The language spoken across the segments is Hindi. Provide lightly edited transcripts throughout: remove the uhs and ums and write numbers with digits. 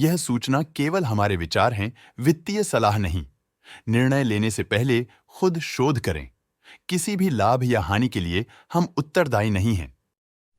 यह सूचना केवल हमारे विचार हैं, वित्तीय सलाह नहीं। निर्णय लेने से पहले खुद शोध करें। किसी भी लाभ या हानि के लिए हम उत्तरदायी नहीं हैं।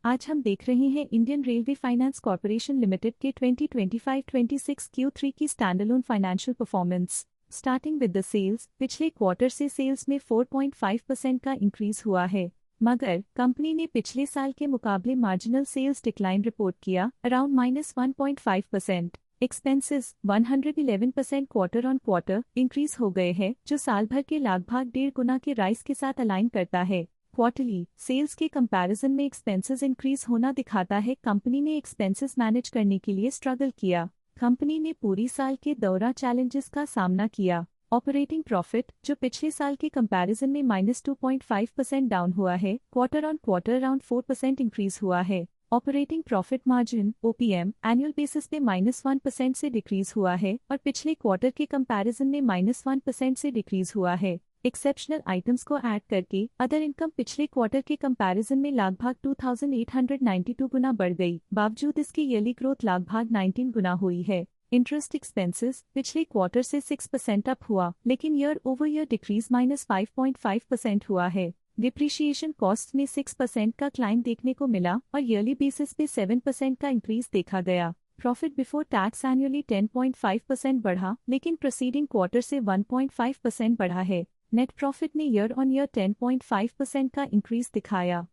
आज हम देख रहे हैं Indian Railway Finance Corporation Limited के 2025-26 Q3 की standalone financial performance. Starting with the sales, पिछले क्वार्टर से सेल्स में 4.5% का इंक्रीज हुआ है, मगर कंपनी ने पिछले साल के मुकाबले मार्जिनल सेल्स डिक्लाइन रिपोर्ट किया, around -1.5%। Expenses 111% quarter on quarter increase हो गए हैं, जो साल भर के लगभग 1.5 गुना के राइज के साथ अलाइन करता है। क्वार्टरली सेल्स के कंपैरिजन में एक्सपेंसेस इंक्रीज होना दिखाता है कंपनी ने एक्सपेंसेस मैनेज करने के लिए स्ट्रगल किया। कंपनी ने पूरी साल के दौरान चैलेंजेस का सामना किया। ऑपरेटिंग प्रॉफिट, जो पिछले साल के कंपैरिजन में -2.5% डाउन हुआ है, quarter on quarter around 4% increase हुआ है। Operating profit margin OPM annual basis पे -1% से डिक्रीज हुआ है और पिछले क्वार्टर के कंपैरिजन में -1% से डिक्रीज हुआ है। एक्सेप्शनल आइटम्स को ऐड करके अदर इनकम पिछले क्वार्टर के कंपैरिजन में लगभग 2892 गुना बढ़ गई, बावजूद इसकी ईयरली ग्रोथ लगभग 19 गुना हुई है। इंटरेस्ट एक्सपेंसेस पिछले क्वार्टर से 6% अप हुआ, लेकिन ईयर ओवर ईयर डिक्रीज -5.5% हुआ है। डिप्रिशिएशन कॉस्ट में 6% का क्लाइम देखने को मिला और ईयरली बेसिस पे 7% का इंक्रीज देखा गया। प्रॉफिट बिफोर टैक्स एनुअली 10.5% बढ़ा, लेकिन प्रीसीडिंग क्वार्टर से 1.5% बढ़ा है। नेट प्रॉफिट ने ईयर ऑन ईयर 10.5% का इंक्रीज दिखाया,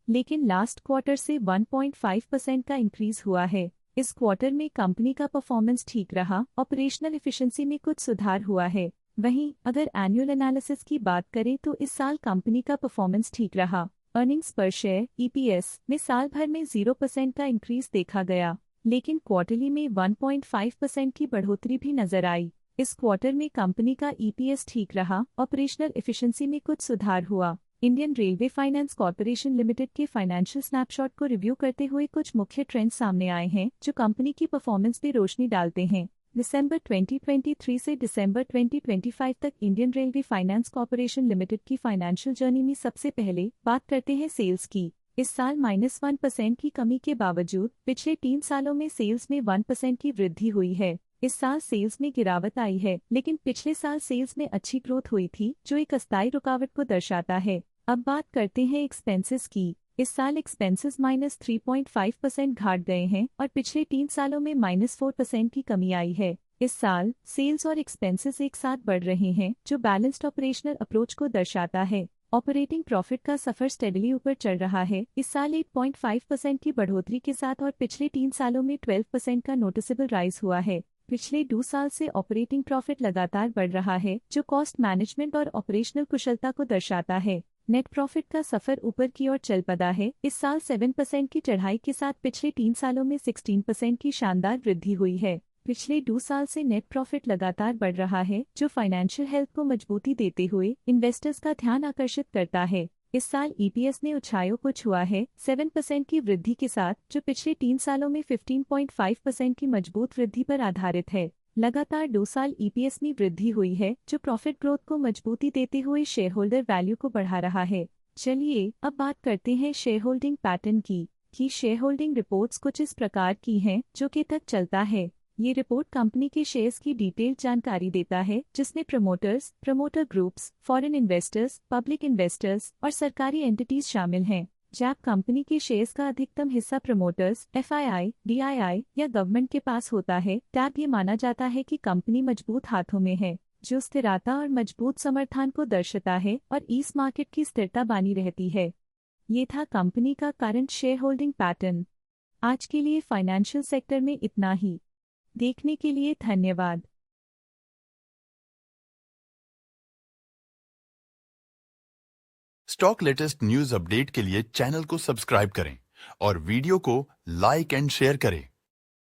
लेकिन लास्ट क्वार्टर से 1.5% का इंक्रीज हुआ है। इस क्वार्टर में कंपनी का परफॉर्मेंस ठीक रहा, ऑपरेशनल एफिशिएंसी में कुछ सुधार हुआ है। वहीं अगर एनुअल एनालिसिस की बात करें तो इस साल कंपनी का परफॉर्मेंस ठीक रहा। अर्निंग्स पर शेयर EPS में साल भर में 0% का इंक्रीज देखा गया, लेकिन क्वार्टरली में 1.5% की बढ़ोतरी भी नजर आई। इस क्वार्टर में कंपनी का EPS ठीक रहा, ऑपरेशनल एफिशिएंसी में कुछ सुधार हुआ। Indian Railway Finance Corporation Limited के फाइनेंशियल स्नैपशॉट को रिव्यू करते हुए कुछ मुख्य ट्रेंड्स सामने आए हैं जो कंपनी की परफॉर्मेंस पे रोशनी डालते हैं। दिसंबर 2023 से दिसंबर 2025 तक Indian Railway Finance Corporation limited की फाइनेंशियल जर्नी में सबसे पहले बात करते हैं सेल्स की। इस साल -1% की कमी के बावजूद पिछले 3 सालों में सेल्स में 1% की वृद्धि हुई है। इस साल सेल्स में गिरावट आई है, लेकिन पिछले साल सेल्स में अच्छी ग्रोथ हुई थी, जो एक अस्थायी रुकावट को दर्शाता है। अब बात करते हैं एक्सपेंसेस की। इस साल एक्सपेंसेस -3.5% घाट गए हैं और पिछले 3 सालों में -4% की कमी आई है। इस साल सेल्स और एक्सपेंसेस एक साथ बढ़ रहे हैं, जो बैलेंस्ड ऑपरेशनल अप्रोच को दर्शाता है। ऑपरेटिंग प्रॉफिट का सफर स्टेडली ऊपर चल रहा है, इस साल 8.5% की बढ़ोतरी के साथ और पिछले 3 सालों में 12% का नोटिसेबल राइज हुआ है। पिछले 2 साल से ऑपरेटिंग प्रॉफिट लगातार बढ़ रहा है, जो कॉस्ट मैनेजमेंट और ऑपरेशनल कुशलता को दर्शाता है। नेट प्रॉफिट का सफर ऊपर की ओर चल पड़ा है, इस साल 7% की चढ़ाई के साथ पिछले 3 सालों में 16% की शानदार वृद्धि हुई है। पिछले 2 साल से नेट प्रॉफिट लगातार बढ़ रहा है, जो फाइनेंशियल हेल्थ को मजबूती देते हुए इन्वेस्टर्स का ध्यान आकर्षित करता है। इस साल EPS ने ऊंचाइयों को छुआ है 7% की वृद्धि के साथ, जो पिछले 3 सालों में 15.5% की मजबूत वृद्धि पर आधारित है। लगातार 2 साल EPS में वृद्धि हुई है, जो प्रॉफिट ग्रोथ को मजबूती देते हुए शेयर होल्डर वैल्यू को बढ़ा रहा है। चलिए अब बात करते हैं शेयर होल्डिंग पैटर्न की शेयर होल्डिंग रिपोर्ट्स कुछ इस प्रकार की हैं, जो के तक चलता है। ये रिपोर्ट कंपनी के शेयर्स की डिटेल्ड जानकारी देता है, जिसमें promoters, promoter groups, foreign investors, public investors और सरकारी एंटिटीज शामिल हैं। जब कंपनी के शेयर्स का अधिकतम हिस्सा प्रमोटर्स, FII, DII या गवर्नमेंट के पास होता है, तब ये माना जाता है कि कंपनी मजबूत हाथों में है, जो स्थिरता और मजबूत समर्थन को दर्शाता है और इस मार्केट की स्थिरता बनी रहती है। ये था कंपनी का करंट शेयर होल्डिंग पैटर्न। आज के लिए फाइनेंशियल सेक्टर में इतना ही। देखने के लिए धन्यवाद। स्टॉक लेटेस्ट न्यूज अपडेट के लिए चैनल को सब्सक्राइब करें और वीडियो को लाइक एंड शेयर करें।